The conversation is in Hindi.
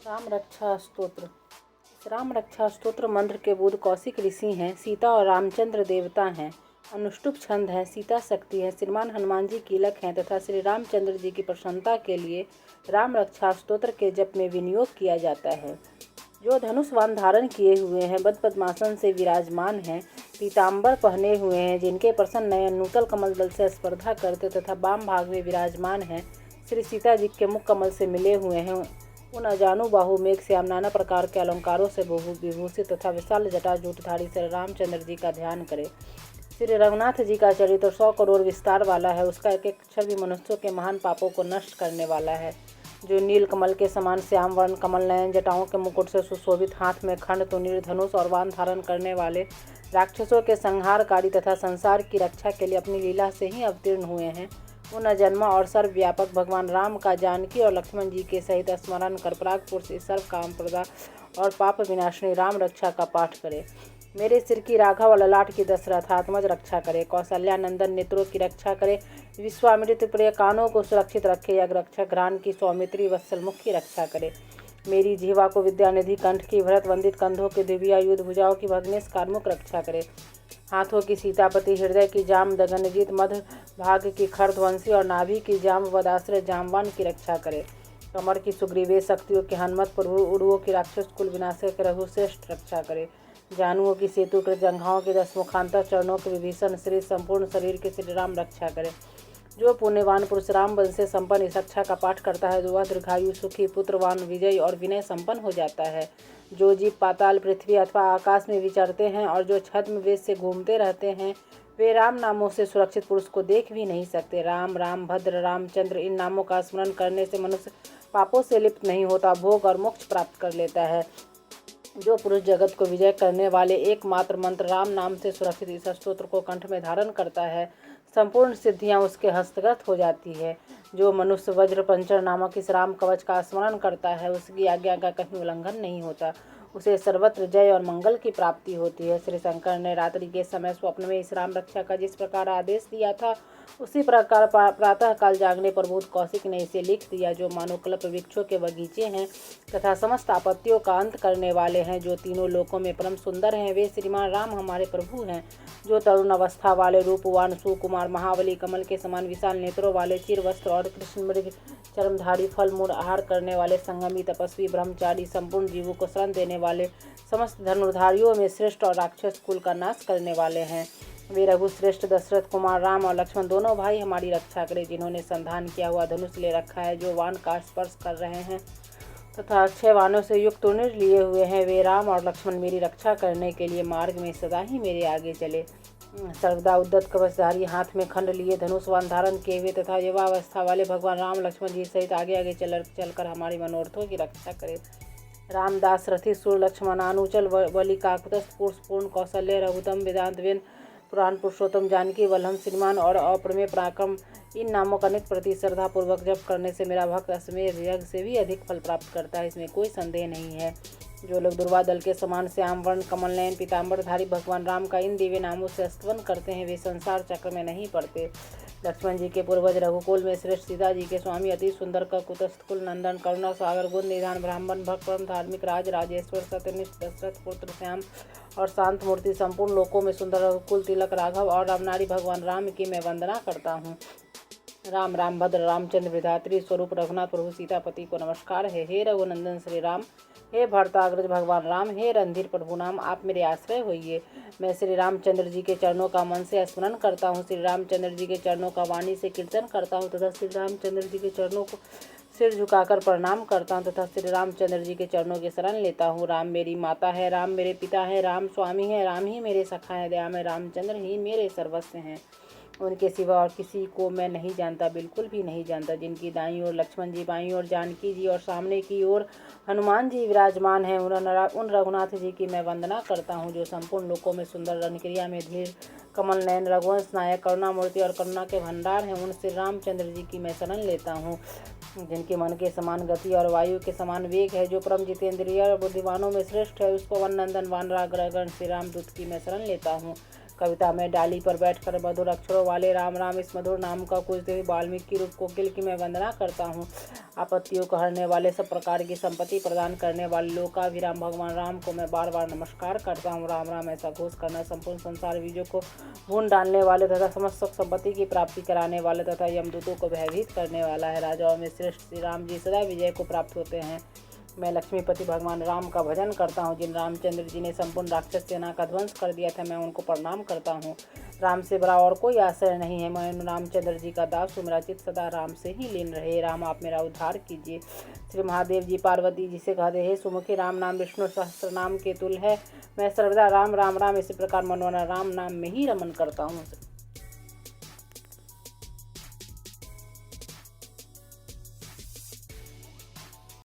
राम रक्षा स्तोत्र। इस राम रक्षा स्तोत्र मंत्र के बुध कौशिक ऋषि हैं। सीता और रामचंद्र देवता हैं। अनुष्टुप छंद है। सीता शक्ति है। श्रीमान हनुमान जी कीलक हैं तथा श्री रामचंद्र जी की प्रसन्नता के लिए राम रक्षा स्तोत्र के जप में विनियोग किया जाता है। जो धनुष बाण धारण किए हुए हैं, बद पद्मासन से विराजमान हैं, पीताम्बर पहने हुए हैं, जिनके प्रसन्न नयन नूतल कमल दल से स्पर्धा करते तथा वाम भाग में विराजमान हैं, श्री सीता जी के मुख कमल से मिले हुए हैं, उन अजानु बाहु मेघ श्याम नाना प्रकार के अलंकारों से विभूषित तथा विशाल जटा जूटधारी श्री रामचंद्र जी का ध्यान करें। श्री रघुनाथ जी का चरित्र 100 करोड़ विस्तार वाला है। उसका एक एक अक्षर भी मनुष्यों के महान पापों को नष्ट करने वाला है। जो नील कमल के समान श्याम वर्ण कमल नयन जटाओं के मुकुट से सुशोभित, हाथ में खंड तुनीर धनुष और बाण धारण करने वाले, राक्षसों के संहारकारी तथा संसार की रक्षा के लिए अपनी लीला से ही अवतीर्ण हुए हैं, उन अजन्मा और सर्वव्यापक भगवान राम का जानकी और लक्ष्मण जी के सहित स्मरण कर प्राग पुरुष सर्व काम प्रदा और पाप विनाशिनी राम रक्षा का पाठ करें। मेरे सिर की राघव और ललाट की दशरथ आत्मज रक्षा करे। कौशल्या नंदन नेत्रों की रक्षा करे। विश्वामित्र प्रिय कानों को सुरक्षित रखे। यज्ञ रक्षक घ्राण की सौमित्री वत्सल मुख की रक्षा करे। मेरी जीवा को विद्यानिधि कंठ की भरत वंदित कंधों के दिव्यायुध भुजाओं की भग्नेश कार्मुक रक्षा करे। हाथों की सीतापति, हृदय की जाम दगनजीत, मध्य भाग की खरध्वंसी और नाभि की जाम वदाश्रय जामवान की रक्षा करे। कमर की सुग्रीवे शक्तियों के हनुमत प्रभु, उड़ुओं की राक्षस कुल विनाशक रघुश्रेष्ठ रक्षा करे। जानुओं की सेतुकृत जंघाओं के 10 मुखांतर चरणों के विभीषण श्री संपूर्ण शरीर के श्री राम रक्षा करे। जो पुण्यवान पुरुष राम वंश से संपन्न इस रक्षा का पाठ करता है, वह दीर्घायु सुखी पुत्रवान विजयी और विनय संपन्न हो जाता है। जो जीव पाताल पृथ्वी अथवा आकाश में विचरते हैं और जो छद्म वेश से घूमते रहते हैं, वे राम नामों से सुरक्षित पुरुष को देख भी नहीं सकते। राम, राम भद्र, रामचंद्र, इन नामों का स्मरण करने से मनुष्य पापों से लिप्त नहीं होता, भोग और मोक्ष प्राप्त कर लेता है। जो पुरुष जगत को विजय करने वाले एकमात्र मंत्र राम नाम से सुरक्षित इस स्तोत्र को कंठ में धारण करता है, संपूर्ण सिद्धियां उसके हस्तगत हो जाती है। जो मनुष्य वज्र पंचर नामक इस राम कवच का स्मरण करता है, उसकी आज्ञा का कहीं उल्लंघन नहीं होता, उसे सर्वत्र जय और मंगल की प्राप्ति होती है। श्री शंकर ने रात्रि के समय स्वप्न में इस राम रक्षा का जिस प्रकार आदेश दिया था, उसी प्रकार प्रातः काल जागने पर बुध कौशिक ने इसे लिख दिया। जो मानो कल्प वृक्षों के बगीचे हैं तथा समस्त आपत्तियों का अंत करने वाले हैं, जो तीनों लोकों में परम सुंदर हैं, वे श्रीमान राम हमारे प्रभु हैं। जो तरुण अवस्था वाले, रूपवान, सुकुमार, महाबली, कमल के समान विशाल नेत्रों वाले, चिर वस्त्र और कृष्ण मृग चर्मधारी, फल मूल आहार करने वाले, संगमी, तपस्वी, ब्रह्मचारी, संपूर्ण जीवों को शरण देने वाले, समस्त धनुर्धारियों में श्रेष्ठ और राक्षस कुल का नाश करने वाले हैं, वे रघुश्रेष्ठ दशरथ कुमार राम और लक्ष्मण दोनों भाई हमारी रक्षा करें। जिन्होंने संधान किया हुआ धनुष ले रखा है, जो वान का स्पर्श कर रहे हैं तथा अक्षय वानों से युक्त तुनीर लिए हुए हैं, वे राम और लक्ष्मण मेरी रक्षा करने के लिए मार्ग में सदा ही मेरे आगे चले। सर्वदा उद्दत कवचधारी, हाथ में खंड लिए धनुष बाण धारण किए हुए तथा युवावस्था वाले भगवान राम लक्ष्मण जी सहित आगे आगे चलकर हमारी मनोरथों की रक्षा करे। रामदास रथी सुर लक्ष्मणानुचल बलि काकुतस्थ पुरुष पूर्ण कौशल्य रघुतम वेदांत वेद पुराण पुरुषोत्तम जानकी वल्लभ श्रीमान और अप्रमेय पराक्रम, इन नामों का नित्य प्रति श्रद्धा पूर्वक जप करने से मेरा भक्त अश्वमेध यज्ञ से भी अधिक फल प्राप्त करता है, इसमें कोई संदेह नहीं है। जो लोग दुर्वा दल के समान श्याम वर्ण कमल नयन पीताम्बरधारी भगवान राम का इन दिव्य नामों से स्तवन करते हैं, वे संसार चक्र में नहीं पड़ते। लक्ष्मण जी के पूर्वज रघुकुल में श्रेष्ठ, सीता जी के स्वामी अति सुंदर कुतस्थ कुल नंदन, करुणा सागर, गुण निधान, ब्राह्मण भक्त, परम धार्मिक, राज राजेश्वर, सत्यनिष्ठ दशरथ पुत्र श्याम और शांत मूर्ति, संपूर्ण लोकों में सुंदर रघुकुल तिलक राघव और रामनारी भगवान राम की मैं वंदना करता हूँ। राम, राम भद्र, रामचंद्र विधात्री स्वरूप रघुनाथ प्रभु सीतापति को नमस्कार है। हे रघुनंदन श्री राम, हे भरताग्रज भगवान राम, हे रणधीर प्रभु नाम, आप मेरे आश्रय होइए। मैं श्री रामचंद्र जी के चरणों का मन से स्मरण करता हूँ, श्री रामचंद्र जी के चरणों का वाणी से कीर्तन करता हूँ तथा श्री रामचंद्र जी के चरणों को सिर झुकाकर प्रणाम करता हूँ तथा श्री रामचंद्र जी के चरणों की शरण लेता हूँ। राम मेरी माता है, राम मेरे पिता है, राम स्वामी है, राम ही मेरे सखा है, दया में रामचंद्र ही मेरे सर्वस्व हैं। उनके सिवा और किसी को मैं नहीं जानता, बिल्कुल भी नहीं जानता। जिनकी दाईं ओर लक्ष्मण जी, बाईं ओर जानकी जी और सामने की ओर हनुमान जी विराजमान हैं, उन रघुनाथ जी की मैं वंदना करता हूँ। जो संपूर्ण लोकों में सुंदर रणक्रिया में धीर कमल नयन रघुवंश नायक करुणा मूर्ति और करुणा के भंडार हैं, उन श्री रामचंद्र जी की मैं शरण लेता हूँ। जिनके मन के समान गति और वायु के समान वेग है, जो परम जितेंद्रिय और बुद्धिमानों में श्रेष्ठ है, उसको वन नंदन वानराग्रगण श्री रामदूत की मैं शरण लेता हूँ। कविता में डाली पर बैठकर मधुर अक्षरों वाले राम राम इस मधुर नाम का पूजते हुए वाल्मीकि रूप कोकिल की मैं वंदना करता हूँ। आपत्तियों को हरने वाले, सब प्रकार की संपत्ति प्रदान करने वाले लोकाभिराम भगवान राम को मैं बार बार नमस्कार करता हूँ। राम राम ऐसा घोष करना संपूर्ण संसार बीजों को भून डालने वाले तथा समस्त संपत्ति की प्राप्ति कराने वाले तथा यमदूतों को भयभीत करने वाला है। राजाओं में श्रेष्ठ श्री राम जी सदा विजय को प्राप्त होते हैं। मैं लक्ष्मीपति भगवान राम का भजन करता हूँ। जिन रामचंद्र जी ने संपूर्ण राक्षस सेना का ध्वंस कर दिया था, मैं उनको प्रणाम करता हूँ। राम से बड़ा और कोई आश्रय नहीं है। मैं रामचंद्र जी का दास हूँ। मेरा चित्त सदा राम से ही लीन रहे। राम आप मेरा उद्धार कीजिए। श्री महादेव जी पार्वती जी से कहते हे सुमुखी, राम नाम विष्णु सहस्त्र नाम के तुल्य है। मैं सर्वदा राम राम राम इसी प्रकार मनोना राम नाम में ही रमन करता हूँ।